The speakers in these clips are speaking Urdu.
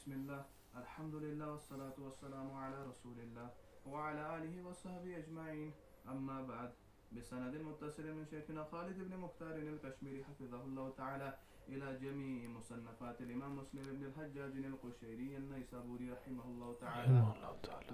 بسم الله الحمد لله والصلاة والسلام على رسول الله وعلى آله وصحبه أجمعين أما بعد بسند متصل من شيخنا خالد بن مختار الكشميري حفظه الله تعالى إلى جميع مصنفات الإمام مسلم بن الحجاج القشيري النيسابوري رحمه الله تعالى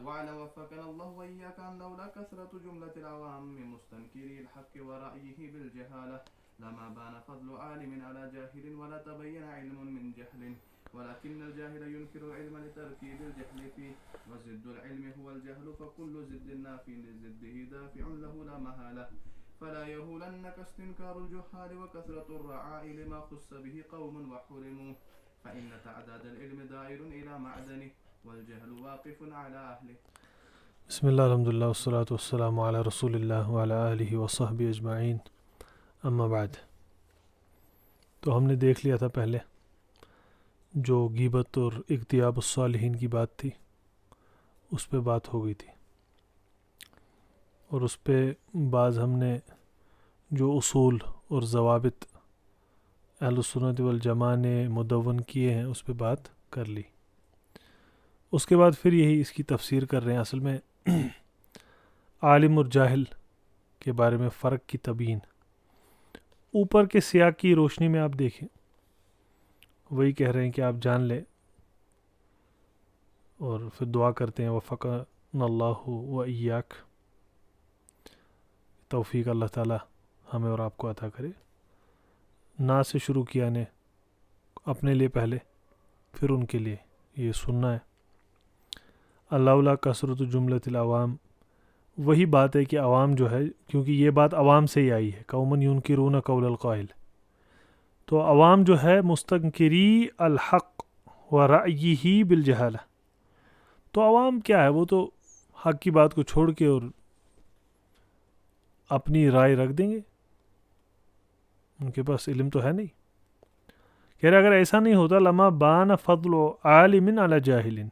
وعلى وفقنا الله وإياك أن لولا كثرة جملة العوام مستنكري الحق ورأيه بالجهالة لما بان فضل عالم على جاهل ولا تبين علم من جهل ولكن الجاهل ينكر العلم لتركيب الجهل فيه وزد العلم هو الجهل فكل زد نافي لزده دافع له لا محالة فلا يهولنك استنكار الجهال وكثرة الرعاء لما خص به قوم وحرموا فإن تعداد العلم دائر إلى معدنه والجهل واقف على أهله. بسم اللہ الحمد للہ والصلاة والسلام علی رسول اللہ وعلی آلہ وصحبہ اجمعین اما بعد. تو ہم نے دیکھ لیا تھا پہلے جو غیبت اور اغتیاب الصالحین کی بات تھی، اس پہ بات ہو گئی تھی، اور اس پہ بعض ہم نے جو اصول اور ضوابط اہل السنت والجماعہ نے مدون کیے ہیں اس پہ بات کر لی. اس کے بعد پھر یہی اس کی تفسیر کر رہے ہیں. اصل میں عالم اور جاہل کے بارے میں فرق کی تبیین اوپر کے سیاق کی روشنی میں آپ دیکھیں، وہی کہہ رہے ہیں کہ آپ جان لیں، اور پھر دعا کرتے ہیں وفقنا اللہ و ایاک، توفیق اللہ تعالی ہمیں اور آپ کو عطا کرے. نا سے شروع کیا نے اپنے لیے پہلے، پھر ان کے لیے یہ سننا ہے. اللہ کثرت جملۃ العوام، وہی بات ہے کہ عوام جو ہے، کیونکہ یہ بات عوام سے ہی آئی ہے، قوم ینکرون قول القائل، تو عوام جو ہے مستنکری الحق و رأیہ بالجہالہ، تو عوام کیا ہے، وہ تو حق کی بات کو چھوڑ کے اور اپنی رائے رکھ دیں گے، ان کے پاس علم تو ہے نہیں. کہہ رہے اگر ایسا نہیں ہوتا لما بان فضل عالم علی جاہل.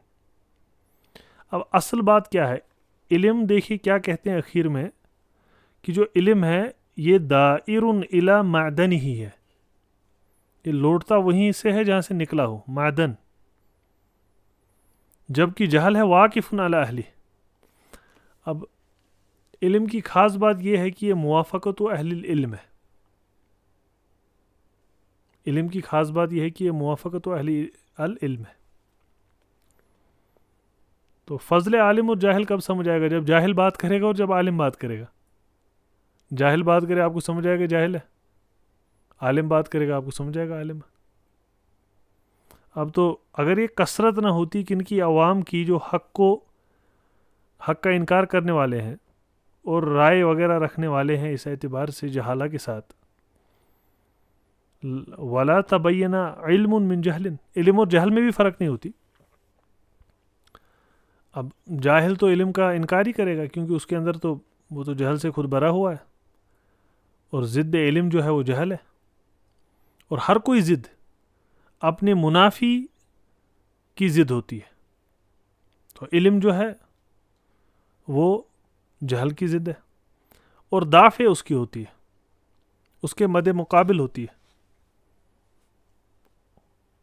اب اصل بات کیا ہے، علم دیکھیے کیا کہتے ہیں اخیر میں، کہ جو علم ہے یہ دائر الی معدن ہی ہے، یہ لوٹتا وہیں سے ہے جہاں سے نکلا ہو، معدن، جبکہ جہل ہے واقف علی اہلہ. اب علم کی خاص بات یہ ہے کہ یہ موافقت و اہل العلم ہے. علم کی خاص بات یہ ہے کہ یہ موافقت و اہل العلم ہے. تو فضل عالم اور جاہل کب سمجھ آئے گا؟ جب جاہل بات کرے گا اور جب عالم بات کرے گا. جاہل بات کرے آپ کو سمجھ آئے گا جاہل ہے، عالم بات کرے گا آپ کو سمجھ آئے گا عالم ہے. اب تو اگر یہ کثرت نہ ہوتی کہ ان کی عوام کی جو حق کا انکار کرنے والے ہیں اور رائے وغیرہ رکھنے والے ہیں اس اعتبار سے جہالہ کے ساتھ، ولا تبین علم من جہل، علم اور جہل میں بھی فرق نہیں ہوتی. اب جاہل تو علم کا انکار ہی کرے گا، کیونکہ اس کے اندر تو وہ تو جہل سے خود بھرا ہوا ہے، اور ضد علم جو ہے وہ جہل ہے. اور ہر کوئی ضد اپنے منافی کی ضد ہوتی ہے، تو علم جو ہے وہ جہل کی ضد ہے، اور دافع اس کی ہوتی ہے، اس کے مد مقابل ہوتی ہے،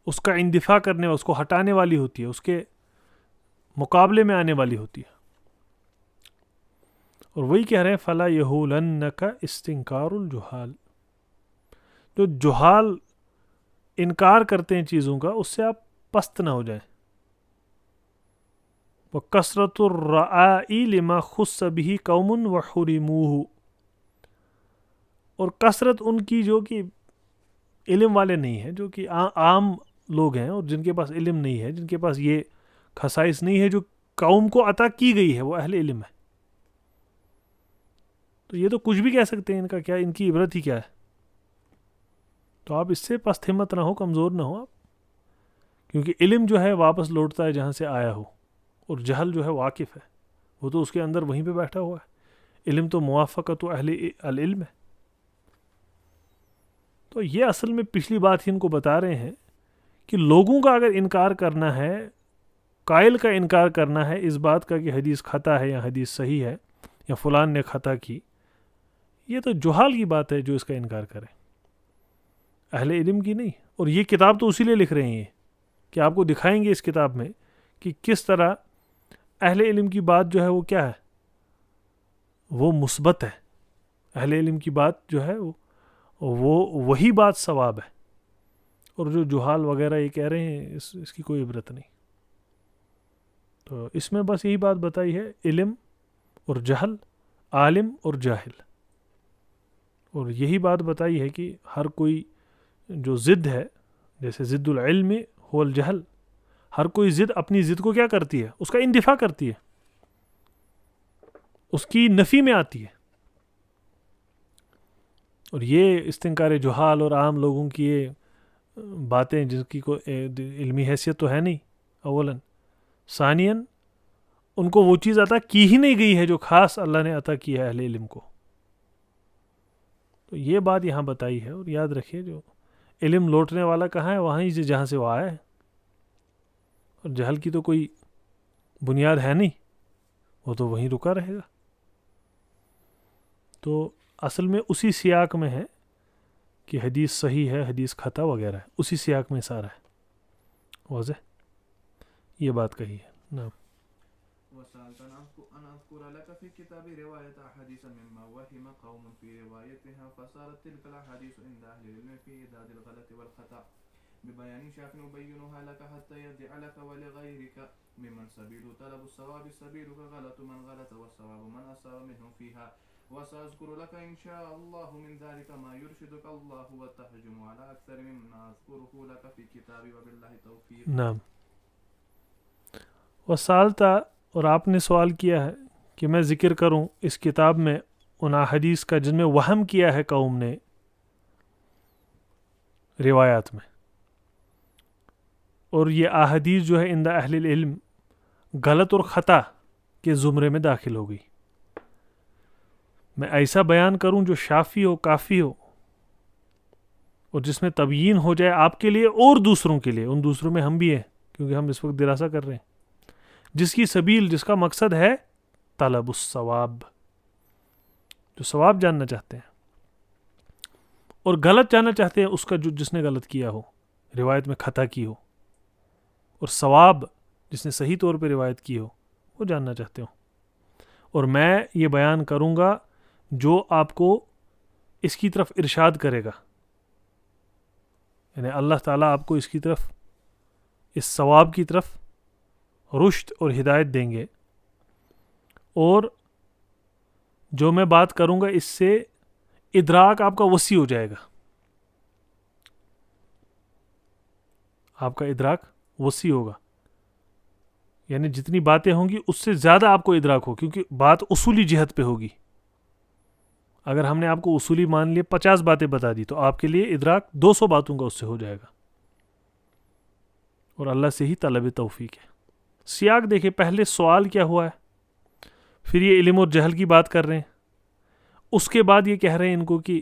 اس کا اندفاع کرنے اس کو ہٹانے والی ہوتی ہے، اس کے مقابلے میں آنے والی ہوتی ہے. اور وہی کہہ رہے ہیں فلا یہولنک استنکار الجہال، جو جہال انکار کرتے ہیں چیزوں کا اس سے آپ پست نہ ہو جائیں. وکثرت الرعاء لما خص به قوم وحرموه، اور کثرت ان کی جو کہ علم والے نہیں ہیں، جو کہ عام لوگ ہیں اور جن کے پاس علم نہیں ہے، جن کے پاس یہ خصائص نہیں ہے جو قوم کو عطا کی گئی ہے، وہ اہل علم ہے. تو یہ تو کچھ بھی کہہ سکتے ہیں، ان کا کیا، ان کی عبرت ہی کیا ہے. تو آپ اس سے پست ہمت نہ ہو، کمزور نہ ہو آپ، کیونکہ علم جو ہے واپس لوٹتا ہے جہاں سے آیا ہو، اور جہل جو ہے واقف ہے، وہ تو اس کے اندر وہیں پہ بیٹھا ہوا ہے. علم تو موافقت و اہل العلم ہے. تو یہ اصل میں پچھلی بات ہی ان کو بتا رہے ہیں کہ لوگوں کا اگر انکار کرنا ہے، قائل کا انکار کرنا ہے اس بات کا کہ حدیث خطا ہے یا حدیث صحیح ہے یا فلان نے خطا کی، یہ تو جہال کی بات ہے جو اس کا انکار کرے، اہل علم کی نہیں. اور یہ کتاب تو اسی لیے لکھ رہے ہیں کہ آپ کو دکھائیں گے اس کتاب میں کہ کس طرح اہل علم کی بات جو ہے وہ کیا ہے، وہ مثبت ہے. اہل علم کی بات جو ہے وہ وہی بات ثواب ہے، اور جو جہال وغیرہ یہ کہہ رہے ہیں اس کی کوئی عبرت نہیں. تو اس میں بس یہی بات بتائی ہے، علم اور جہل، عالم اور جاہل، اور یہی بات بتائی ہے کہ ہر کوئی جو ضد ہے، جیسے ضد العلم هو الجہل، ہر کوئی ضد اپنی ضد کو کیا کرتی ہے، اس کا اندفاع کرتی ہے، اس کی نفی میں آتی ہے. اور یہ استنکار جہال اور عام لوگوں کی یہ باتیں جن کی کوئی علمی حیثیت تو ہے نہیں اولاً، ثانیاً ان کو وہ چیز عطا کی ہی نہیں گئی ہے جو خاص اللہ نے عطا کی ہے اہل علم کو. تو یہ بات یہاں بتائی ہے. اور یاد رکھیے جو علم لوٹنے والا کہاں ہے، وہیں سے جہاں سے وہ آیا ہے، اور جہل کی تو کوئی بنیاد ہے نہیں، وہ تو وہیں رکا رہے گا. تو اصل میں اسی سیاق میں ہے کہ حدیث صحیح ہے، حدیث خطا وغیرہ ہے، اسی سیاق میں سارا ہے. واضح یہ بات کہی ہے. نعم. وسألت أن أذكر لك في كتاب رواية أحاديث مما وهم قوم في روايتها فصارت تلك الأحاديث عند أهل العلم في إعداد الغلط والخطأ ببيان شاف أبينها لك حتى يرجع لك ولغيرك ممن سبيل طلب الصواب سبيلك غلط من غلط والصواب من أصاب منهم فيها وسأذكر لك إن شاء الله من ذلك ما يرشدك الله وتحجم على أكثر مما أذكره لك في كتابي وبالله توفيق. نعم. وسالتا، اور آپ نے سوال کیا ہے کہ میں ذکر کروں اس کتاب میں ان احادیث کا جن میں وہم کیا ہے قوم نے روایات میں، اور یہ احادیث جو ہے عند اہل العلم غلط اور خطا کے زمرے میں داخل ہو گئی. میں ایسا بیان کروں جو شافی ہو، کافی ہو، اور جس میں تبیین ہو جائے آپ کے لیے اور دوسروں کے لیے. ان دوسروں میں ہم بھی ہیں، کیونکہ ہم اس وقت دراسہ کر رہے ہیں. جس کی سبیل، جس کا مقصد ہے طلب الثواب، جو ثواب جاننا چاہتے ہیں، اور غلط جاننا چاہتے ہیں اس کا جس نے غلط کیا ہو، روایت میں خطا کی ہو، اور ثواب جس نے صحیح طور پہ روایت کی ہو وہ جاننا چاہتے ہو. اور میں یہ بیان کروں گا جو آپ کو اس کی طرف ارشاد کرے گا، یعنی اللہ تعالیٰ آپ کو اس کی طرف، اس ثواب کی طرف رشد اور ہدایت دیں گے. اور جو میں بات کروں گا اس سے ادراک آپ کا وسیع ہو جائے گا، آپ کا ادراک وسیع ہوگا، یعنی جتنی باتیں ہوں گی اس سے زیادہ آپ کو ادراک ہو، کیونکہ بات اصولی جہت پہ ہوگی. اگر ہم نے آپ کو اصولی مان لیے 50 باتیں بتا دی تو آپ کے لیے ادراک 200 باتوں کا اس سے ہو جائے گا، اور اللہ سے ہی طلب توفیق ہے. سیاق دیکھیں، پہلے سوال کیا ہوا ہے، پھر یہ علم اور جہل کی بات کر رہے ہیں، اس کے بعد یہ کہہ رہے ہیں ان کو کہ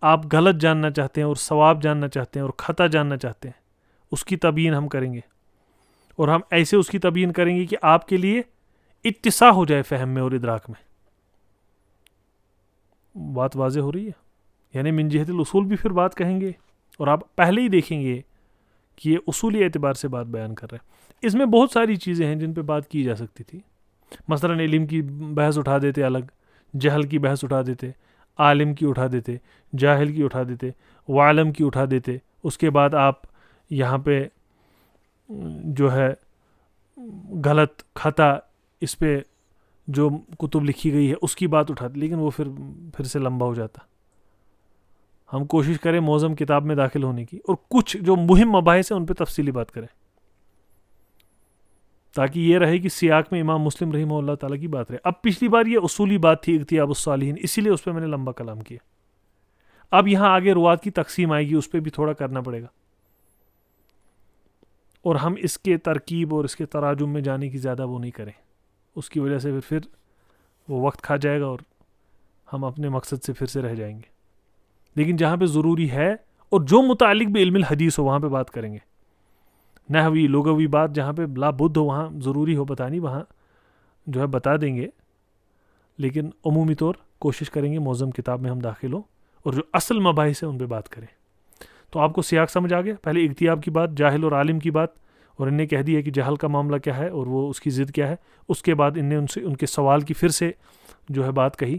آپ غلط جاننا چاہتے ہیں اور ثواب جاننا چاہتے ہیں اور خطا جاننا چاہتے ہیں، اس کی تبیین ہم کریں گے، اور ہم ایسے اس کی تبیین کریں گے کہ آپ کے لیے اتساع ہو جائے فہم میں اور ادراک میں. بات واضح ہو رہی ہے؟ یعنی من جہت الاصول بھی پھر بات کہیں گے، اور آپ پہلے ہی دیکھیں گے کہ یہ اصولی اعتبار سے بات بیان کر رہے ہیں. اس میں بہت ساری چیزیں ہیں جن پہ بات کی جا سکتی تھی. مثلا علم کی بحث اٹھا دیتے الگ، جہل کی بحث اٹھا دیتے، عالم کی اٹھا دیتے، جاہل کی اٹھا دیتے، وعالم کی اٹھا دیتے. اس کے بعد آپ یہاں پہ جو ہے غلط خطا اس پہ جو کتب لکھی گئی ہے اس کی بات اٹھاتے، لیکن وہ پھر سے لمبا ہو جاتا. ہم کوشش کریں معظم کتاب میں داخل ہونے کی، اور کچھ جو مہم مباحث ہیں ان پہ تفصیلی بات کریں، تاکہ یہ رہے کہ سیاق میں امام مسلم رحمہ اللہ تعالیٰ کی بات رہے. اب پچھلی بار یہ اصولی بات تھی اغتیاب الصالحین، اسی لیے اس پہ میں نے لمبا کلام کیا. اب یہاں آگے روات کی تقسیم آئے گی، اس پہ بھی تھوڑا کرنا پڑے گا، اور ہم اس کے ترکیب اور اس کے تراجم میں جانے کی زیادہ وہ نہیں کریں، اس کی وجہ سے پھر وہ وقت کھا جائے گا اور ہم اپنے مقصد سے پھر سے رہ جائیں گے. لیکن جہاں پہ ضروری ہے اور جو متعلق بھی علم الحدیث ہو وہاں پہ بات کریں گے. نحوی لغوی بات جہاں پہ لا بدھ ہو، وہاں ضروری ہو بتانی، وہاں جو ہے بتا دیں گے. لیکن عمومی طور کوشش کریں گے معظم کتاب میں ہم داخل ہوں اور جو اصل مباحث ہیں ان پہ بات کریں. تو آپ کو سیاق سمجھ آ گیا؟ پہلے اغتیاب کی بات، جاہل اور عالم کی بات، اور ان نے کہہ دیا کہ جہل کا معاملہ کیا ہے اور وہ اس کی ضد کیا ہے. اس کے بعد ان نے ان کے سوال کی پھر سے جو ہے بات کہی.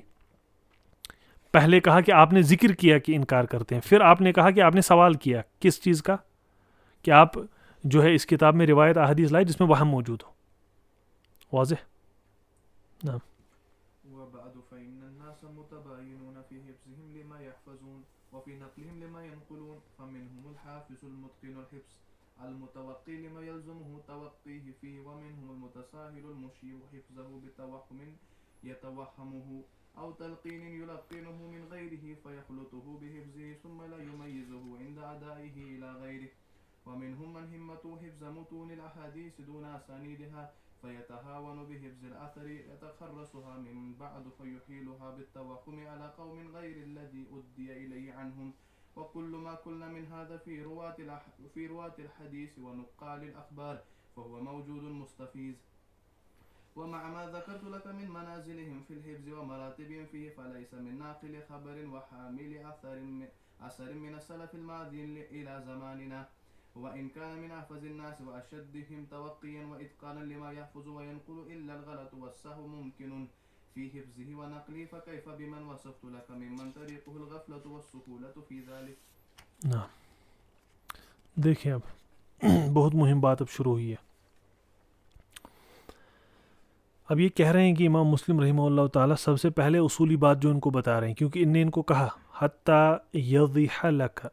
پہلے کہا کہ آپ نے ذکر کیا کہ انکار کرتے ہیں, پھر آپ نے کہا کہ آپ نے سوال کیا کس چیز کا, کہ آپ جو ہے اس کتاب میں روایت احادیث لائے جس میں وہم موجود ہو. واضح؟ نعم. وبعد فإن الناس متباينون في حفظهم لما يحفظون وفي نقلهم لما ينقلون فمنهم الحافظ المتقن الحفظ المتوقي لما يلزمه توقيه فيه ومنهم المتساهل المشيع حفظه بتوهم يتوهمه أو تلقين يلقنه من غيره فيخلطه بحفظه ثم لا يميزه عند أدائه إلى غيره ومنهم من همته حفظ متون الأحاديث دون أسانيدها فيتهاون بحفظ الأثر يتخرصها من بعد فيحيلها بالتوهم على قوم غير الذي أدي إليه عنهم وكل ما قلنا من هذا في رواة الحديث ونقال الأخبار فهو موجود مستفيز. ومع ما ذكرت لك من منازلهم في الحفظ ومراتبهم فيه فليس من ناقل خبر وحامل أثر من السلف الماضي إلى زماننا وإن كان من أحفظ الناس وأشدهم توقيا وإتقانا لما يحفظ وينقل إلا الغلط والسهو ممكن في حفظه ونقله فكيف بمن وصفت لك ممن طريقه الغفلة والسهولة في ذلك. نعم. دیکھیں اب بہت مہم بات اب شروع ہوئی ہے. اب یہ کہہ رہے ہیں کہ امام مسلم رحمہ اللہ تعالیٰ سب سے پہلے اصولی بات جو ان کو بتا رہے ہیں, کیونکہ ان نے ان کو کہا حتی یضح لک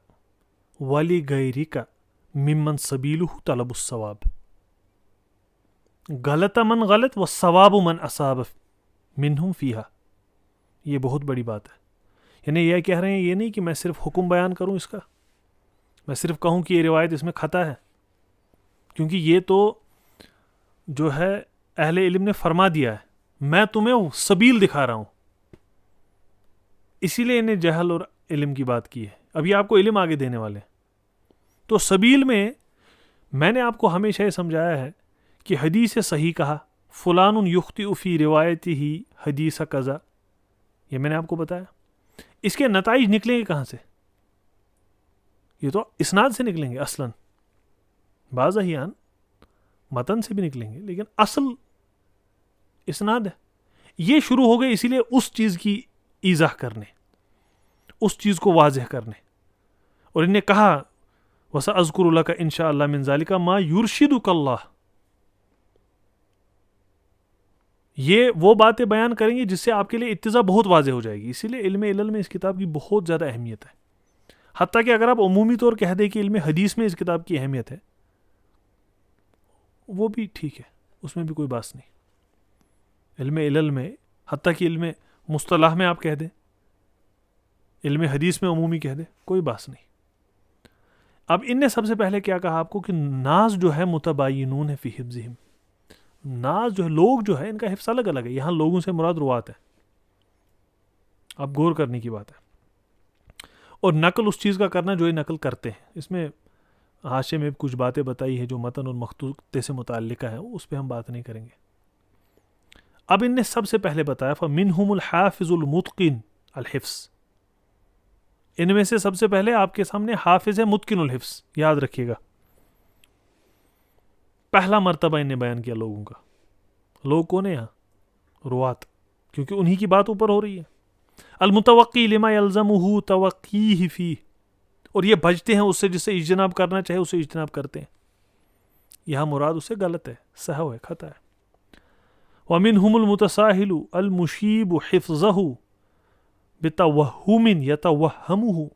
ولی غیرک ممن سبیلہ طلب الثواب, غلط من غلط والثواب من اصاب منہم فیہا. یہ بہت بڑی بات ہے. یعنی یہ کہہ رہے ہیں یہ نہیں کہ میں صرف حکم بیان کروں اس کا, میں صرف کہوں کہ یہ روایت اس میں خطا ہے, کیونکہ یہ تو جو ہے اہل علم نے فرما دیا ہے, میں تمہیں سبیل دکھا رہا ہوں, اسی لیے انہیں جہل اور علم کی بات کی ہے. ابھی آپ کو علم آگے دینے والے ہیں. تو سبیل میں نے آپ کو ہمیشہ یہ سمجھایا ہے کہ حدیث صحیح کہا فلان یخطئ فی روایتہ حدیث کذا, یہ میں نے آپ کو بتایا. اس کے نتائج نکلیں گے کہاں سے؟ یہ تو اسناد سے نکلیں گے اصلاً, بعض احیان متن سے بھی نکلیں گے, لیکن اصل اسناد ہے. یہ شروع ہو گئے اسی لیے اس چیز کی ایضاح کرنے, اس چیز کو واضح کرنے. اور انہیں کہا وَسَأَذْكُرُ لَكَ إِنْ شَاءَ اللَّهُ مِنْ ذَلِكَ مَا يُرْشِدُكَ اللَّهُ. یہ وہ باتیں بیان کریں گے جس سے آپ کے لیے اتضاح بہت واضح ہو جائے گی. اسی لیے علم علل میں اس کتاب کی بہت زیادہ اہمیت ہے. حتیٰ کہ اگر آپ عمومی طور کہہ دیں کہ علم حدیث میں اس کتاب کی اہمیت ہے, وہ بھی ٹھیک ہے, اس میں بھی کوئی بات نہیں. علم علل میں, حتیٰ کہ علم مصطلح میں آپ کہہ دیں, علم حدیث میں عمومی کہہ دیں, کوئی بات نہیں. اب ان نے سب سے پہلے کیا کہا آپ کو کہ ناس جو ہے متباینون ہے فی حفظہم. ناس جو ہے, لوگ جو ہے, ان کا حفظ الگ الگ ہے. یہاں لوگوں سے مراد روات ہے. اب غور کرنے کی بات ہے. اور نقل اس چیز کا کرنا جو یہ نقل کرتے ہیں. اس میں حاشیے میں کچھ باتیں بتائی ہیں جو متن اور مخطوطے سے متعلقہ ہیں, اس پہ ہم بات نہیں کریں گے. اب ان نے سب سے پہلے بتایا فَمِنْهُمُ الْحَافِظُ الْمُتْقِنُ الْحِفْظ. ان میں سے سب سے پہلے آپ کے سامنے حافظ ہے متقن الحفظ. یاد رکھیے گا, پہلا مرتبہ ان نے بیان کیا لوگوں کا. لوگ کون ہیں یہاں؟ روات, کیونکہ انہی کی بات اوپر ہو رہی ہے. المتوقی لما یلزمہ توقیہ فیہ, اور یہ بچتے ہیں اس سے جس سے اجتناب کرنا چاہے اسے اجتناب کرتے ہیں. یہاں مراد اسے غلط ہے, سہو ہے, خطا ہے. ومنہم المتساہل المشیب حفظہ بتوہم یتوہمہ.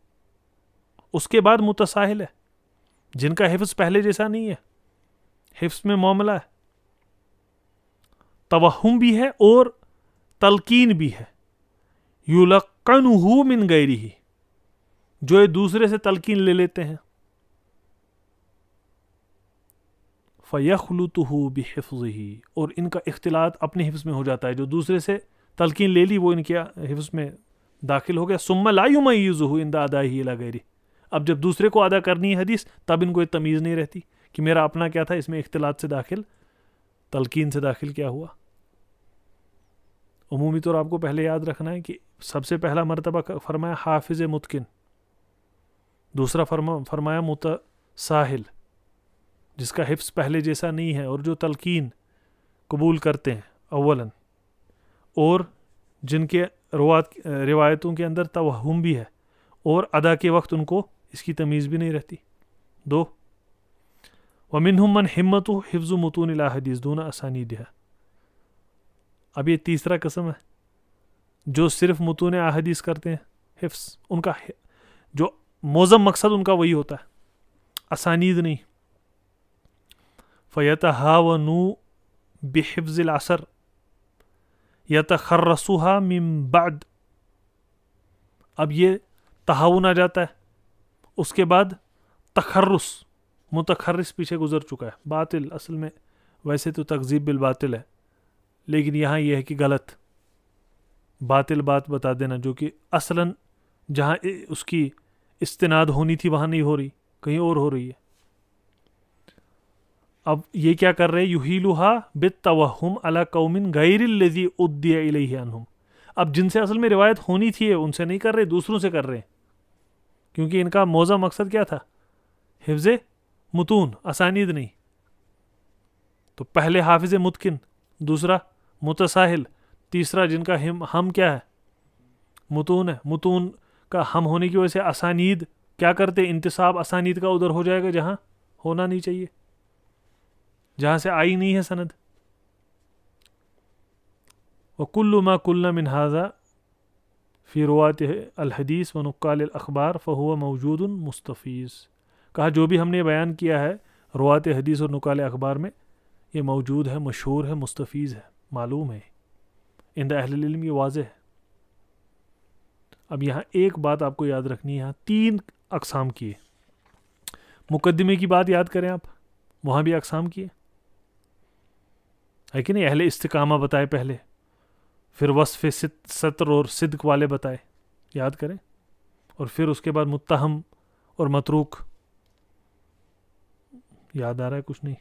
اس کے بعد متساہل ہے جن کا حفظ پہلے جیسا نہیں ہے, حفظ میں معاملہ ہے, توہم بھی ہے اور تلقین بھی ہے. یلقنہ من غیرہ, جو ایک دوسرے سے تلقین لے لیتے ہیں. فَيَخْلُطُهُ بِحِفْظِهِ, اور ان کا اختلاط اپنے حفظ میں ہو جاتا ہے. جو دوسرے سے تلقین لے لی وہ ان کے حفظ میں داخل ہو گیا. ثُمَّ لَا يُمَيِّزُهُ عِنْدَ أَدَائِهِ إِلَى غَيْرِهِ. اب جب دوسرے کو ادا کرنی ہے حدیث تب ان کو یہ تمیز نہیں رہتی کہ میرا اپنا کیا تھا, اس میں اختلاط سے داخل, تلقین سے داخل کیا ہوا. عمومی طور آپ کو پہلے یاد رکھنا ہے کہ سب سے پہلا مرتبہ فرمایا حافظ متقن, دوسرا فرمایا متساہل, جس کا حفظ پہلے جیسا نہیں ہے، اور جو تلقین قبول کرتے ہیں اولاً، اور جن کے روایتوں کے اندر توہم بھی ہے، اور ادا کے وقت ان کو اس کی تمیز بھی نہیں رہتی. 2 وَمِنْهُمْ مَنْ حِمَّتُهُ حِفْظُ مُتُونِ الْأَحَادِيثِ دُونَ أَسَانِيدِهَا. اب یہ تیسرا قسم ہے جو صرف متون احادیث کرتے ہیں حفظ، ان کا جو موزم مقصد ان کا وہی ہوتا ہے، اسانید نہیں. فَيَتَهَاوَنُوا بِحِفْظِ الْعَصْرِ يَتَخَرَّصُهَا مِن بَعْد. اب یہ تہاون آ جاتا ہے، اس کے بعد تخرص، متخرص پیچھے گزر چکا ہے، باطل. اصل میں ویسے تو تکذیب بالباطل ہے، لیکن یہاں یہ ہے کہ غلط باطل بات بتا دینا، جو کہ اصلاً جہاں اس کی استناد ہونی تھی وہاں نہیں ہو رہی، کہیں اور ہو رہی ہے. اب یہ کیا کر رہے؟ یحیلها بالتوہم علی قوم غیر الذی ادعی الیہ عنہم. اب جن سے اصل میں روایت ہونی تھی ان سے نہیں کر رہے، دوسروں سے کر رہے ہیں، کیونکہ ان کا موزہ مقصد کیا تھا؟ حفظ متون، اسانید نہیں. تو پہلے حافظ متقن، دوسرا متساہل، تیسرا جن کا ہم کیا ہے؟ متون ہے. متون کا ہم ہونے کی وجہ سے اسانید کیا کرتے؟ انتساب اسانید کا ادھر ہو جائے گا جہاں ہونا نہیں چاہیے، جہاں سے آئی نہیں ہے سند. وَكُلُّ مَا قُلْنَا مِنْ هَذَا فِي رُوَاةِ الْحَدِيثِ وَنُقَّالِ الْأَخْبَارِ فَهُوَ مَوْجُودٌ مُسْتَفِيضٌ. کہا جو بھی ہم نے بیان کیا ہے روات حدیث اور نقال اخبار میں، یہ موجود ہے، مشہور ہے، مستفیض ہے، معلوم ہے، عند اہل العلم یہ واضح ہے. اب یہاں ایک بات آپ کو یاد رکھنی ہے، یہاں 3 اقسام کی ہے. مقدمے کی بات یاد کریں آپ، وہاں بھی اقسام کی ہے کہ نہیں؟ اہل استقامہ بتائے پہلے، پھر وصف ستر اور صدق والے بتائے، یاد کریں، اور پھر اس کے بعد متہم اور متروک. یاد آ رہا ہے کچھ نہیں؟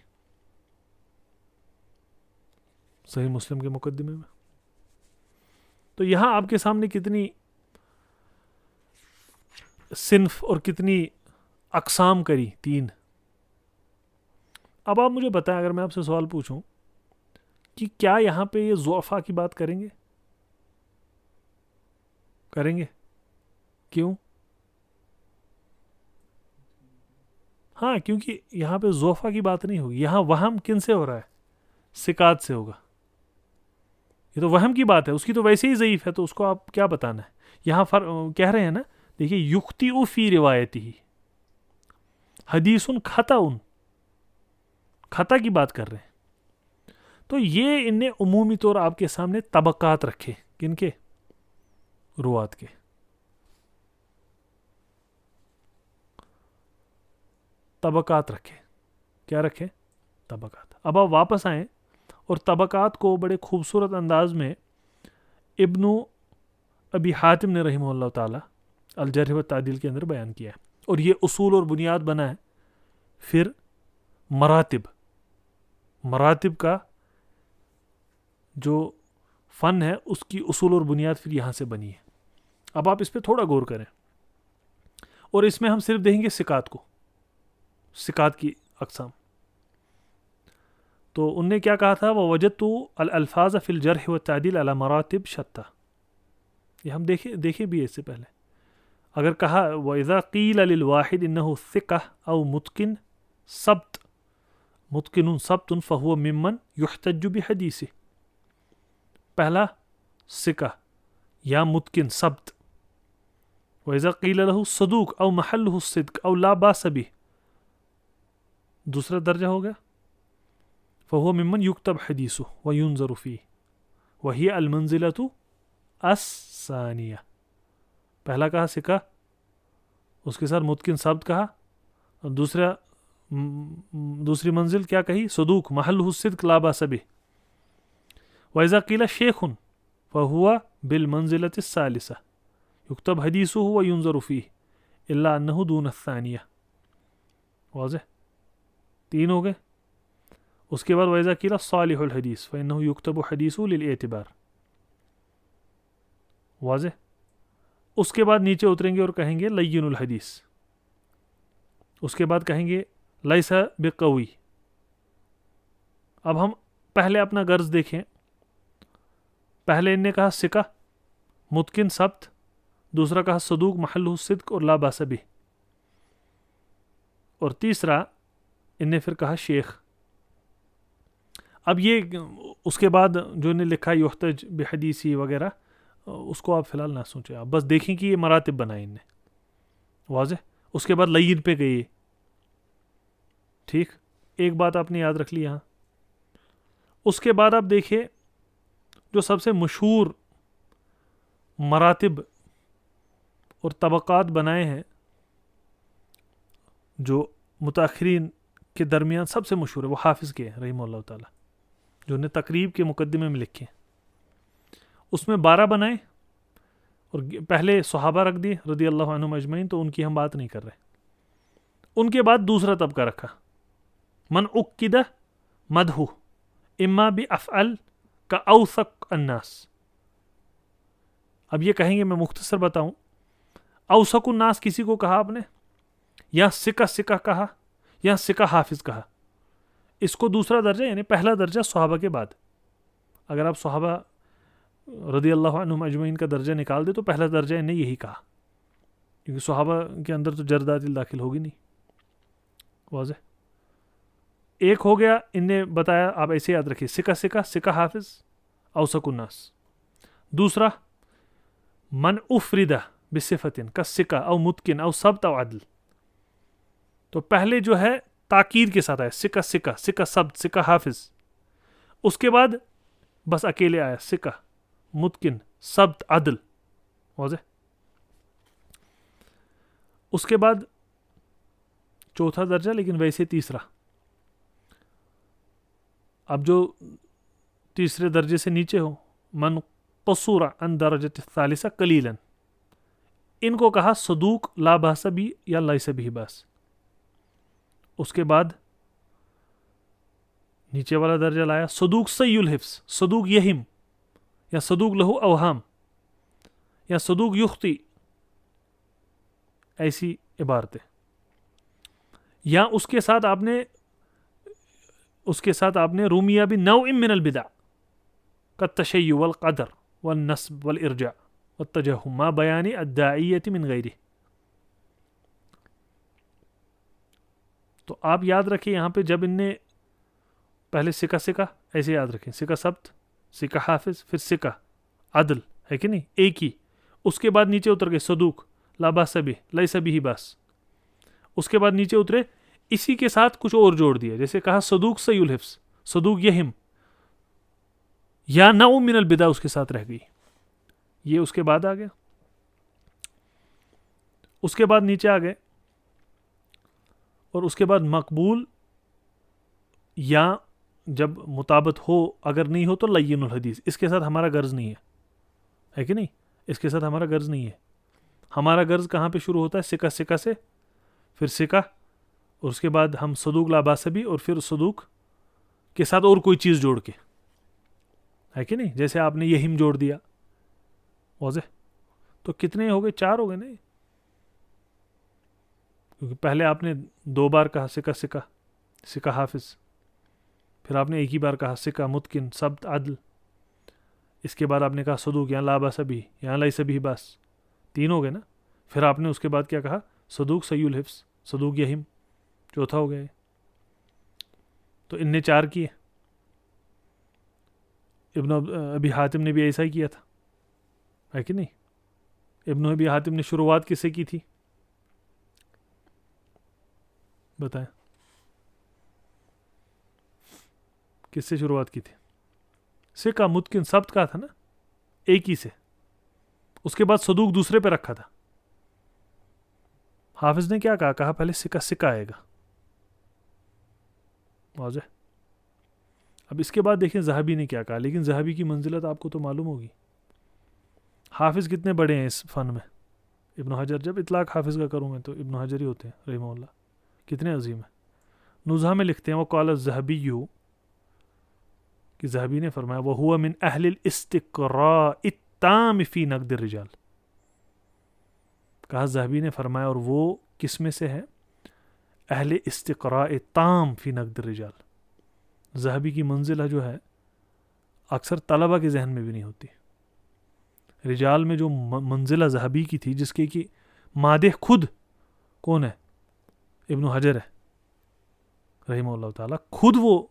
صحیح مسلم کے مقدمے میں. تو یہاں آپ کے سامنے کتنی صنف اور کتنی اقسام کری؟ 3. اب آپ مجھے بتائیں، اگر میں آپ سے سوال پوچھوں کہ کیا یہاں پہ یہ ضعفاء کی بات کریں گے؟ کریں گے؟ کیوں؟ ہاں، کیونکہ یہاں پہ ضعفاء کی بات نہیں ہوگی. یہاں وہم کن سے ہو رہا ہے؟ ثقات سے ہوگا. یہ تو وہم کی بات ہے، اس کی تو ویسے ہی ضعیف ہے، تو اس کو آپ کیا بتانا ہے؟ یہاں کہہ رہے ہیں نا، دیکھیے، یخطئ فی روایتہ حدیث خطأ، خطا کی بات کر رہے ہیں. تو یہ ان نے عمومی طور آپ کے سامنے طبقات رکھے. کن کے؟ روات کے. طبقات رکھے. کیا رکھے؟ طبقات. اب آپ واپس آئیں اور طبقات کو بڑے خوبصورت انداز میں ابن ابی حاتم نے رحمہ اللہ تعالی الجرح و تعدیل کے اندر بیان کیا ہے، اور یہ اصول اور بنیاد بنا ہے. پھر مراتب کا جو فن ہے اس کی اصول اور بنیاد پھر یہاں سے بنی ہے. اب آپ اس پہ تھوڑا غور کریں، اور اس میں ہم صرف دیکھیں گے ثقات کو، ثقات کی اقسام. تو ان نے کیا کہا تھا؟ وَوَجَدْتُ الْأَلْفَاظَ فِي الْجَرْحِ وَالتَّعْدِيلِ عَلَى مَرَاتِبْ شَتَّى. یہ ہم دیکھیں بھی اس سے پہلے. اگر کہا وَإِذَا قِيلَ لِلْوَاحِدِ إِنَّهُ ثِقَةٌ أَوْ مُتْقِنٌ ثَبْتٌ فَهُوَ مِمَّنْ يُحْتَجُّ بِحَدِيثِهِ. پہلا ثقہ یا متقن ثبت. وَإِذَا قِيلَ لَهُ صَدُوقٌ أَوْ مَحَلُّهُ الصِّدْقُ أَوْ لَا بَأْسَ بِهِ، دوسرا درجہ ہو گیا. فَهُوَ مِمَّنْ يُكْتَبْ حَدِيثُهُ وَيُنْظَرُ فِيهِ وَهِيَ الْمَنْزِلَةُ الثَّانِيَةُ. پہلا کہا ثقہ، اس کے ساتھ متقن ثبت کہا، اور دوسری منزل کیا کہی؟ صدوق، محلہ الصدق لا باس بہ. وَإِذَا قِيلَ شَيْخٌ فَهُوَ بِالْمَنزِلَةِ الثَّالِثَةِ يُكْتَبْ حَدِيثُهُ وَيُنْظَرُ فِيهِ إِلَّا أَنَّهُ دُونَ الثَّانِيَةِ. واضح؟ 3 ہو گئے. اس کے بعد وَإِذَا قِيلَ صَالِحُ الْحَدِيثِ فَإِنَّهُ يُكْتَبُ حَدِيثُهُ لِلْاعْتِبَارِ. واضح؟ اس کے بعد نیچے اتریں گے اور کہیں گے لین الحدیث. اس کے بعد کہیں گے لیس بقوی، اب ہم پہلے اپنا غرض دیکھیں. پہلے ان نے کہا سکہ متقن ثبت, دوسرا کہا صدوق محلہ صدق اور لا باس بہ, اور تیسرا ان نے پھر کہا شیخ. اب یہ اس کے بعد جو انہیں لکھا یحتج بحدیثی وغیرہ, اس کو آپ فی الحال نہ سوچیں, آپ بس دیکھیں کہ یہ مراتب بنائے ان نے. واضح. اس کے بعد لین پہ گئی. ٹھیک, ایک بات آپ نے یاد رکھ لی یہاں. اس کے بعد آپ دیکھیں جو سب سے مشہور مراتب اور طبقات بنائے ہیں, جو متاخرین کے درمیان سب سے مشہور ہے, وہ حافظ کے ہیں رحمہ اللہ تعالی, جو نے تقریب کے مقدمے میں لکھے. اس میں 12 بنائے اور پہلے صحابہ رکھ دیے رضی اللہ عنہم اجمعین, تو ان کی ہم بات نہیں کر رہے. ان کے بعد دوسرا طبقہ رکھا, من عقدہ مدحہ اما بافعل کا اوثق الناس. اب یہ کہیں گے, میں مختصر بتاؤں. اوثق الناس کسی کو کہا آپ نے, یا سکہ کہا, یا سکہ حافظ کہا. اس کو دوسرا درجہ یعنی پہلا درجہ صحابہ کے بعد. اگر آپ صحابہ رضی اللہ عنہم اجمعین کا درجہ نکال دے تو پہلا درجہ انہیں یہی کہا, کیونکہ صحابہ کے اندر تو جردات داخل ہوگی نہیں. واضح. ایک ہو گیا, ان نے بتایا, آپ ایسے یاد رکھیے, سکہ حافظ اوثق الناس. دوسرا من افردہ بصفت کالسکہ او متقن او ثبت او عدل. تو پہلے جو ہے تاکید کے ساتھ آیا سکہ ثبت, سکہ حافظ. اس کے بعد بس اکیلے آیا سکہ متقن ثبت عدل. واضح. اس کے بعد چوتھا درجہ, لیکن ویسے تیسرا. اب جو تیسرے درجے سے نیچے ہو, من قصور عن درجۃ الثالثہ قلیلا, ان کو کہا صدوق لا باس بہ یا لیس بہ باس. اس کے بعد نیچے والا درجہ لایا صدوق صحیح الحفظ, صدوق یہم, یا صدوق لہو اوہام, یا صدوق یخطی. ایسی عبارتیں. یا اس کے ساتھ آپ نے رومیہ بنوع من البدع کالتشیع والقدر والنسب والارجاء والتجہم ما بیان الداعیۃ من غیرہ. تو آپ یاد رکھیں یہاں پہ جب ان نے پہلے سکہ ایسے یاد رکھیں, سکہ ثبت, سکہ حافظ, پھر سکہ عدل, ہے کہ نہیں, ایک ہی. اس کے بعد نیچے اتر گئے صدوق لا باس بہ لیس بہ باس. اس کے بعد نیچے اترے, اسی کے ساتھ کچھ اور جوڑ دیا, جیسے کہا صدوق صحیح الحفظ, صدوق یہم, یا نوع من البدع اس کے ساتھ رہ گئی. یہ اس کے بعد آ گیا. اس کے بعد نیچے آ گئے, اور اس کے بعد مقبول, یا جب مطابت ہو, اگر نہیں ہو تو لین الحدیث. اس کے ساتھ ہمارا غرض نہیں ہے کہ نہیں, اس کے ساتھ ہمارا غرض نہیں ہے. ہمارا غرض کہاں پہ شروع ہوتا ہے, سکہ سے, پھر سکہ, اور اس کے بعد ہم صدوق لا باس بہ, اور پھر صدوق کے ساتھ اور کوئی چیز جوڑ کے, ہے کہ نہیں, جیسے آپ نے یہم جوڑ دیا. واضح. تو کتنے ہو گئے, 4 ہو گئے نا, کیونکہ پہلے آپ نے 2 بار کہا سکہ حافظ, پھر آپ نے ایک ہی بار کہا سکہ متقن ثبت عدل. اس کے بعد آپ نے کہا صدوق یا لا باس بہ یا لیس بہ باس. 3 ہو گئے نا. پھر آپ نے اس کے بعد کیا کہا, صدوق صحیح الحفظ, صدوق یہم, چوتھا ہو گیا. تو ان نے 4 کیے. ابن ابی حاتم نے بھی ایسا ہی کیا تھا, ہے کہ نہیں. ابن ابی حاتم نے شروعات کس سے کی تھی, بتائیں, کس سے شروعات کی تھی؟ سکہ متقن ثبت کا تھا نا, ایک ہی سے. اس کے بعد صدوق دوسرے پہ رکھا تھا. حافظ نے کیا کہا پہلے سکہ آئے گا. واضح. اب اس کے بعد دیکھیں ذہبی نے کیا کہا, لیکن ذہبی کی منزلت آپ کو تو معلوم ہوگی. حافظ کتنے بڑے ہیں اس فن میں. ابن حجر, جب اطلاق حافظ کا کروں میں تو ابن حجر ہی ہوتے ہیں رحمہ اللہ, کتنے عظیم ہیں. نزہہ میں لکھتے ہیں وقال الذہبی, کہ ذہبی نے فرمایا وَهُوَ مِنْ أَهْلِ الْإِسْتِقْرَاءِ التَّامِ فِي نَقْدِ الرِّجَالِ. کہا ذہبی نے فرمایا, اور وہ کس میں سے ہے, اہل استقراء تام فی نقد الرجال. ذہبی کی منزلہ جو ہے اکثر طلبہ کے ذہن میں بھی نہیں ہوتی. رجال میں جو منزلہ ذہبی کی تھی، جس کے کی مادح خود کون ہے؟ ابن حجر ہے رحمہ اللہ تعالیٰ، خود وہ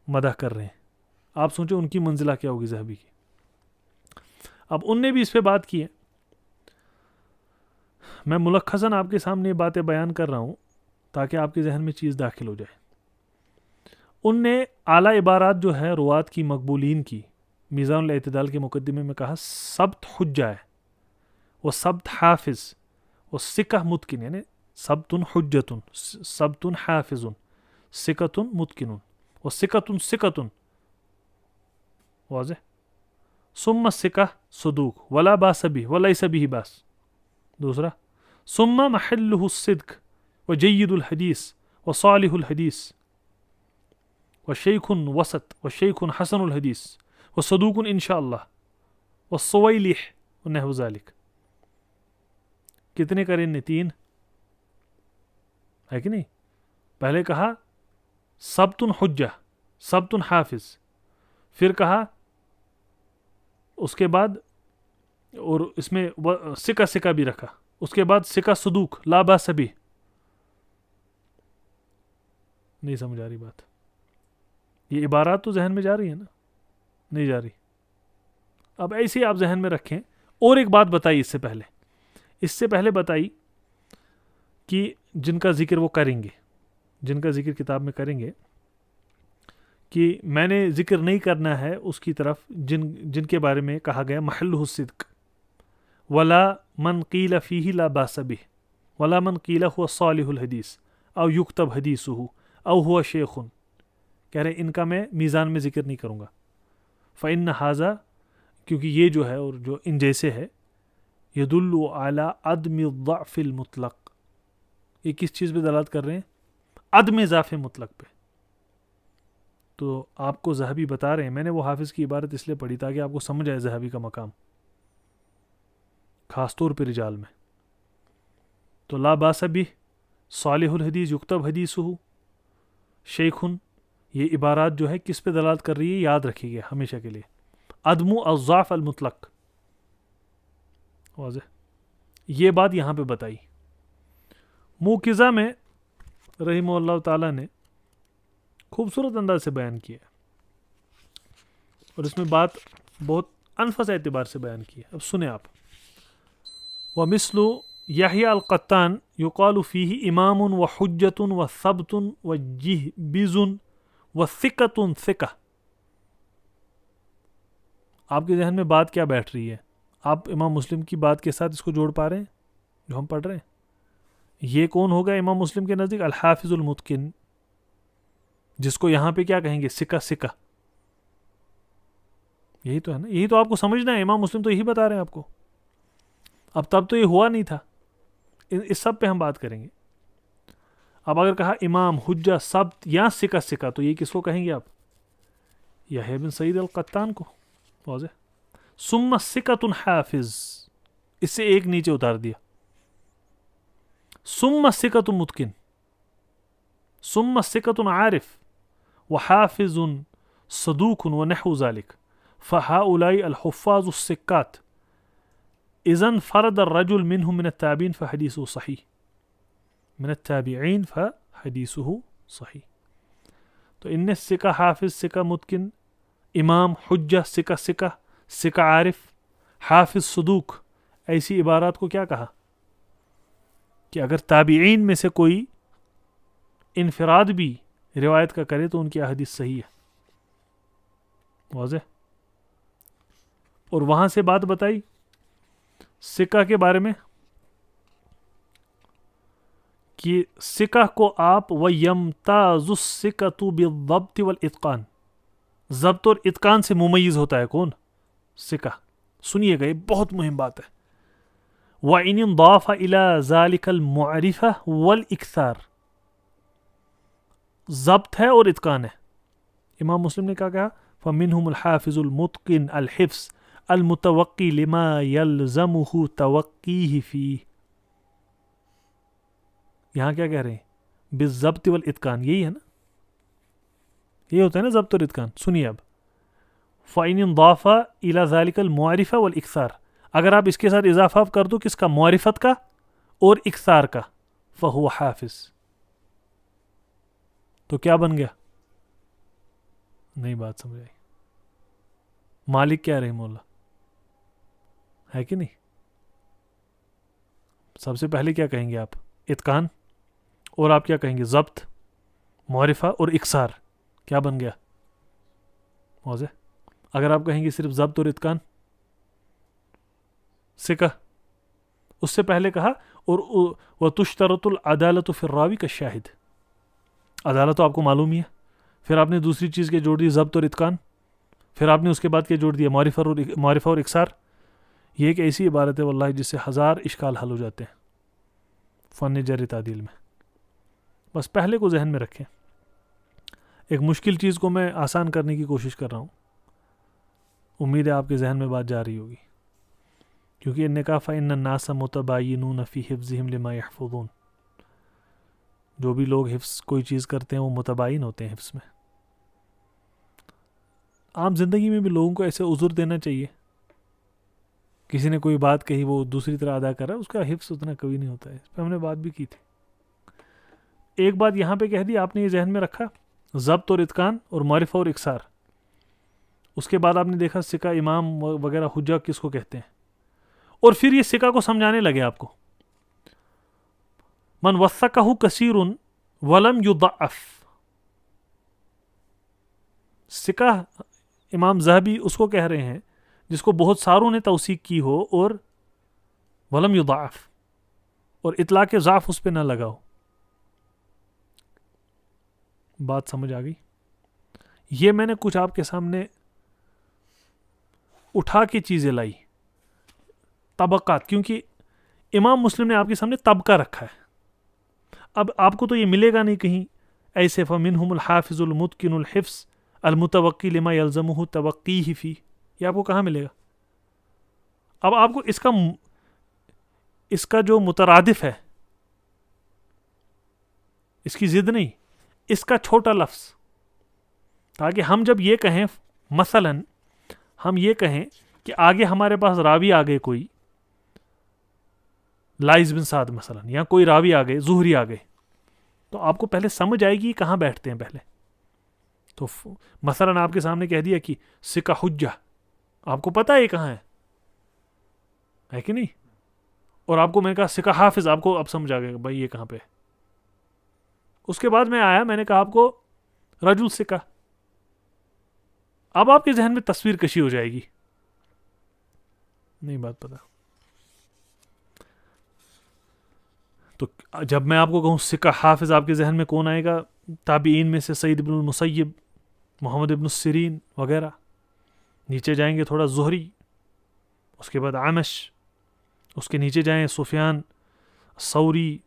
مدح کر رہے ہیں. آپ سوچیں ان کی منزلہ کیا ہوگی ذہبی کی. اب ان نے بھی اس پہ بات کی ہے. میں ملخصاً آپ کے سامنے یہ باتیں بیان کر رہا ہوں تاکہ آپ کے ذہن میں چیز داخل ہو جائے. ان نے اعلیٰ عبارات جو ہے روات کی مقبولین کی میزان الاعتدال کے مقدمے میں کہا ثبت حجہ ہے، وہ ثبت حافظ، وہ ثقہ متقن، یعنی ثبت حجتن، ثبت حافظ، ثقۃ متقن، وہ ثقۃ ثقۃ، واضح. ثم ثقہ صدوق ولا باس به وليس به باس. دوسرا ثم محله الصدق وجید الحدیث وصالح الحدیث وشیخ وسط وشیخ حسن الحدیث وصدوق انشاء اللہ والصویلح ونحو ذلك. کتنے کریں نے؟ 3 ہے کہ نہیں؟ پہلے کہا ثبت حجہ، ثبت حافظ، پھر کہا اس کے بعد، اور اس میں ثقہ ثقہ بھی رکھا، اس کے بعد ثقہ صدوق لا باس بہ. نہیں سمجھ آ رہی بات؟ یہ عبارات تو ذہن میں جا رہی ہے نا؟ نہیں جا رہی. اب ایسے ہی آپ ذہن میں رکھیں. اور ایک بات بتائی اس سے پہلے بتائی کہ جن کا ذکر وہ کریں گے، جن کا ذکر کتاب میں کریں گے، کہ میں نے ذکر نہیں کرنا ہے اس کی طرف جن کے بارے میں کہا گیا محلہ الصدق، ولا من قیل فیہ لا باس بہ، ولا من قیل هو صالح الحدیث او یکتب حدیثہ او هو شیخ. کہہ رہے ان کا میں میزان میں ذکر نہیں کروں گا. فإن ھذا، کیونکہ یہ جو ہے اور جو ان جیسے ہے، یدل علی عدم الضعف المطلق، یہ کس چیز پہ دلالت کر رہے ہیں؟ عدم ضعف مطلق پہ. تو آپ کو ذہبی بتا رہے ہیں، میں نے وہ حافظ کی عبارت اس لیے پڑھی تاکہ آپ کو سمجھ آئے ذہبی کا مقام، خاص طور پہ رجال میں. تو لا باس بہ، صالح الحدیث، یکتب حدیثہ، شیخن، یہ عبارات جو ہے کس پہ دلالت کر رہی ہے؟ یاد رکھیے گا ہمیشہ کے لیے، عدم الضعف المطلق. واضح؟ یہ بات یہاں پہ بتائی. موقظہ میں رحمہ اللہ تعالیٰ نے خوبصورت انداز سے بیان کیا اور اس میں بات بہت انفس اعتبار سے بیان کی ہے. اب سنیں آپ. ومثل یحییٰ القطان یقال فیہ امام وحجۃ وثبت وجہبذ وثقۃ ثقہ. آپ کے ذہن میں بات کیا بیٹھ رہی ہے؟ آپ امام مسلم کی بات کے ساتھ اس کو جوڑ پا رہے ہیں جو ہم پڑھ رہے ہیں؟ یہ کون ہوگا امام مسلم کے نزدیک؟ الحافظ المتقن، جس کو یہاں پہ کیا کہیں گے؟ ثقہ ثقہ. یہی تو ہے نا، یہی تو آپ کو سمجھنا ہے. امام مسلم تو یہی بتا رہے ہیں آپ کو. اب تب تو یہ ہوا نہیں تھا. اس سب پہ ہم بات کریں گے. اب اگر کہا امام، حجہ، ثبت یا ثقہ ثقہ، تو یہ کس کو کہیں گے آپ؟ یحییٰ بن سعید القطان کو. واضح؟ ثم ثقۃ حافظ، اس سے ایک نیچے اتار دیا. ثم ثقۃ متقن، ثم ثقۃ عارف وحافظ صدوق ونحو ذلك. فهؤلاء الحفاظ الثقات اذا انفرد الرجل منهم من التابعين فحديثه صحيح، من التابعين فحديثه صحيح. تو ان ثقہ حافظ، ثقہ متقن، امام، حجہ، ثقہ ثقہ، ثقہ عارف، حافظ صدوق، ایسی عبارات کو کیا کہا؟ کہ اگر تابعین میں سے کوئی انفراد بھی روایت کا کرے تو ان کی احادیث صحیح ہے. واضح؟ اور وہاں سے بات بتائی ثقہ کے بارے میں کہ ثقہ کو آپ وَيَمْتَازُ الثِّقَةُ بِالضَّبْطِ وَالْإِتْقَانِ، ضبط اور اتقان سے ممیز ہوتا ہے کون؟ ثقہ. سنیے گا، یہ بہت مہم بات ہے. وَإِنِ انضَافَ إِلَى ذَلِكَ الْمُعْرِفَةُ وَالْإِكْثَارِ، ضبط ہے اور اتقان ہے. امام مسلم نے کیا کہا؟ فَمِنْهُمُ الْحَافِظُ الْمُتْقِنُ الْحِفْظِ الْمُتَوَقِّي لِمَا يَلْزَمُهُ تَوَقِّيهِ فِيهِ. یہاں کیا کہہ رہے ہیں؟ بالضبط والاتقان. یہی ہے نا، یہ ہوتا ہے نا ضبط اور اتقان. سنیے اب فَإِنِ انضاف إِلَى ذَلِكَ الْمُعَرِفَ وَالْإِكْثَارِ, اگر آپ اس کے ساتھ اضافہ کر دو کس کا, معرفت کا اور اکثار کا, فَهُوَ حافظ, تو کیا بن گیا؟ نہیں بات سمجھ آئی. مالک کیا رحمہ اللہ ہے کہ نہیں؟ سب سے پہلے کیا کہیں گے آپ؟ اتقان, اور آپ کیا کہیں گے؟ ضبط, معرفہ اور اکثار. کیا بن گیا؟ واضح. اگر آپ کہیں گے صرف ضبط اور اتقان, سکہ, اس سے پہلے کہا اور وَتُشْتَرَطُ الْعَدَالَةُ فِي الرَّاوِي كَالشَّاهِدِ, عدالت تو آپ کو معلوم ہی ہے. پھر آپ نے دوسری چیز کے جوڑ دی ضبط اور اتقان, پھر آپ نے اس کے بعد کیا جوڑ دیا؟ معرفہ اور اکثار. یہ ایک ایسی عبارت ہے واللہ جس سے 1000 اشکال حل ہو جاتے ہیں فن جر تعدیل میں. بس پہلے کو ذہن میں رکھیں. ایک مشکل چیز کو میں آسان کرنے کی کوشش کر رہا ہوں, امید ہے آپ کے ذہن میں بات جا رہی ہوگی, کیونکہ ان نے کہا فَإِنَّ النَّاسَ مُتَبَايِنُونَ فِي حِفْظِهِمْ لِمَا يَحْفُظُونَ, جو بھی لوگ حفظ کوئی چیز کرتے ہیں وہ متباین ہوتے ہیں حفظ میں. عام زندگی میں بھی لوگوں کو ایسے عذر دینا چاہیے. کسی نے کوئی بات کہی وہ دوسری طرح ادا کر رہا ہے, اس کا حفظ اتنا کبھی نہیں ہوتا ہے. اس پہ ہم نے بات بھی کی تھی. ایک بات یہاں پہ کہہ دی آپ نے, یہ ذہن میں رکھا, ضبط اور اتقان اور معرفہ اور اکثار. اس کے بعد آپ نے دیکھا سکہ, امام وغیرہ, حجہ کس کو کہتے ہیں, اور پھر یہ سکہ کو سمجھانے لگے آپ کو. من وثقہ کثیر ولم یضعف, سکہ امام ذہبی اس کو کہہ رہے ہیں جس کو بہت ساروں نے توثیق کی ہو اور ولم یضعف, اور اطلاق ضعف اس پہ نہ لگاؤ. بات سمجھ آ گئی؟ یہ میں نے کچھ آپ کے سامنے اٹھا کے چیزیں لائی, طبقات, کیونکہ امام مسلم نے آپ کے سامنے طبقہ رکھا ہے. اب آپ کو تو یہ ملے گا نہیں کہیں ایسے فَمِنْهُمُ الْحَافِظُ الْمُتْقِنُ الْحِفْظ الْمُتَوَقِّي لِمَا يَلْزَمُهُ تَوَقِّيهِ فِي, یہ آپ کو کہاں ملے گا؟ اب آپ کو اس کا جو مترادف ہے, اس کی ضد نہیں, اس کا چھوٹا لفظ, تاکہ ہم جب یہ کہیں, مثلا ہم یہ کہیں کہ آگے ہمارے پاس راوی آ گئے کوئی, لائز بن سعد مثلا, یا کوئی راوی آ گئے, زہری آ گئے, تو آپ کو پہلے سمجھ آئے گی کہاں بیٹھتے ہیں پہلے. تو مثلا آپ کے سامنے کہہ دیا کہ سکہ حجہ, آپ کو پتہ ہے یہ کہاں ہے کہ نہیں؟ اور آپ کو میں نے کہا سکہ حافظ, آپ کو اب سمجھ آ گیا بھائی یہ کہاں پہ ہے. اس کے بعد میں آیا, میں نے کہا آپ کو رجل سکہ, اب آپ کے ذہن میں تصویر کشی ہو جائے گی. نہیں بات پتہ. تو جب میں آپ کو کہوں سکہ حافظ, آپ کے ذہن میں کون آئے گا؟ تابعین میں سے سعید بن المسیب, محمد ابن السرین وغیرہ. نیچے جائیں گے تھوڑا زہری, اس کے بعد عامش, اس کے نیچے جائیں سفیان ثوری,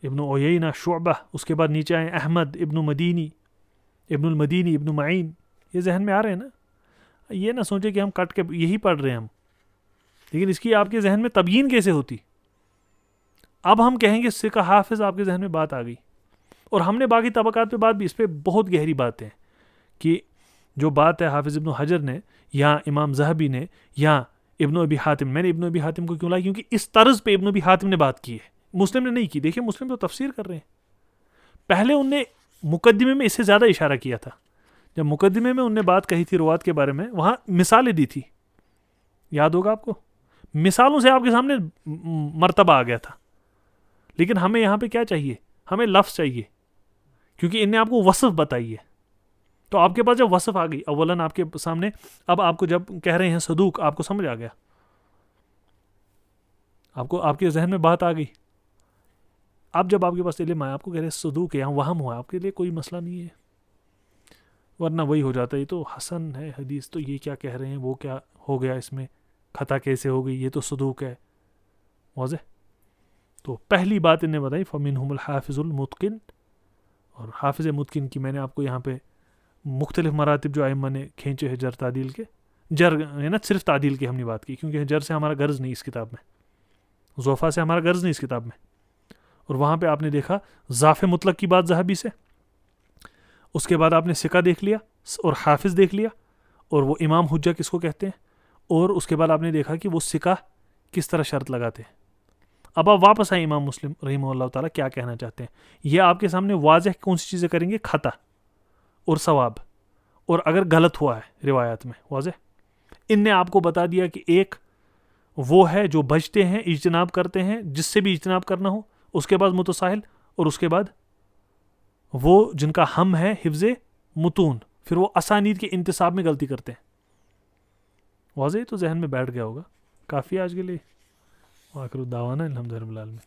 ابن عیینہ, شعبہ, اس کے بعد نیچے آئیں احمد ابن المدینی, ابن معین. یہ ذہن میں آ رہے ہیں نا؟ یہ نہ سوچے کہ ہم کٹ کے یہی پڑھ رہے ہیں ہم, لیکن اس کی آپ کے ذہن میں تبیین کیسے ہوتی؟ اب ہم کہیں گے سکہ حافظ, آپ کے ذہن میں بات آ گئی. اور ہم نے باقی طبقات پہ بات بھی, اس پہ بہت گہری باتیں ہیں کہ جو بات ہے حافظ ابن حجر نے یا امام ذہبی نے یا ابن ابی حاتم, میں نے ابن ابی حاتم کو کیوں لایا؟ کیونکہ اس طرز پہ ابن ابی حاتم نے بات کی ہے, مسلم نے نہیں کی. دیکھیں مسلم تو تفسیر کر رہے ہیں, پہلے ان نے مقدمے میں اس سے زیادہ اشارہ کیا تھا. جب مقدمے میں ان نے بات کہی تھی روات کے بارے میں, وہاں مثالیں دی تھی, یاد ہوگا آپ کو, مثالوں سے آپ کے سامنے مرتبہ آ گیا تھا. لیکن ہمیں یہاں پہ کیا چاہیے؟ ہمیں لفظ چاہیے, کیونکہ ان نے آپ کو وصف بتائی ہے. تو آپ کے پاس جب وصف آ گئی اولاً آپ کے سامنے, اب آپ کو جب کہہ رہے ہیں صدوق, آپ کو سمجھ آ گیا, آپ کے ذہن میں بات آ گئی. اب جب آپ کے پاس علم آیا, آپ کو کہہ رہے ہیں صدوق ہے, وہم ہوا, آپ کے لیے کوئی مسئلہ نہیں ہے, ورنہ وہی ہو جاتا ہے یہ تو حسن ہے حدیث, تو یہ کیا کہہ رہے ہیں, وہ کیا ہو گیا, اس میں خطا کیسے ہو گئی, یہ تو صدوق ہے. واضح. تو پہلی بات انہیں بتائی فَمِنْهُمُ الْحَافِظُ الْمُتْقِنُ, اور حافظ متقن کی میں نے آپ کو یہاں پہ مختلف مراتب جو ائمہ نے کھینچے ہیں جر تعدیل کے, جر ہے نا, صرف تعدیل کی ہم نے بات کی, کیونکہ جر سے ہمارا غرض نہیں اس کتاب میں, ضعفاء سے ہمارا غرض نہیں اس کتاب میں. اور وہاں پہ آپ نے دیکھا ضعف مطلق کی بات ذہبی سے, اس کے بعد آپ نے سکہ دیکھ لیا, اور حافظ دیکھ لیا, اور وہ امام حجہ کس کو کہتے ہیں, اور اس کے بعد آپ نے دیکھا کہ وہ سکہ کس طرح شرط لگاتے ہیں. اب آپ واپس آئیں امام مسلم رحمہ اللہ تعالیٰ کیا کہنا چاہتے ہیں. یہ آپ کے سامنے واضح کون سی چیزیں کریں گے, خطا اور ثواب, اور اگر غلط ہوا ہے روایات میں واضح. ان نے آپ کو بتا دیا کہ ایک وہ ہے جو بچتے ہیں, اجتناب کرتے ہیں, جس سے بھی اجتناب کرنا ہو, اس کے بعد متساہل, اور اس کے بعد وہ جن کا ہم ہے حفظ متون, پھر وہ اسانید کے انتصاب میں غلطی کرتے ہیں. واضح تو ذہن میں بیٹھ گیا ہوگا. کافی آج کے لیے. وآخر دعوانا الحمد للہ رب العالمین.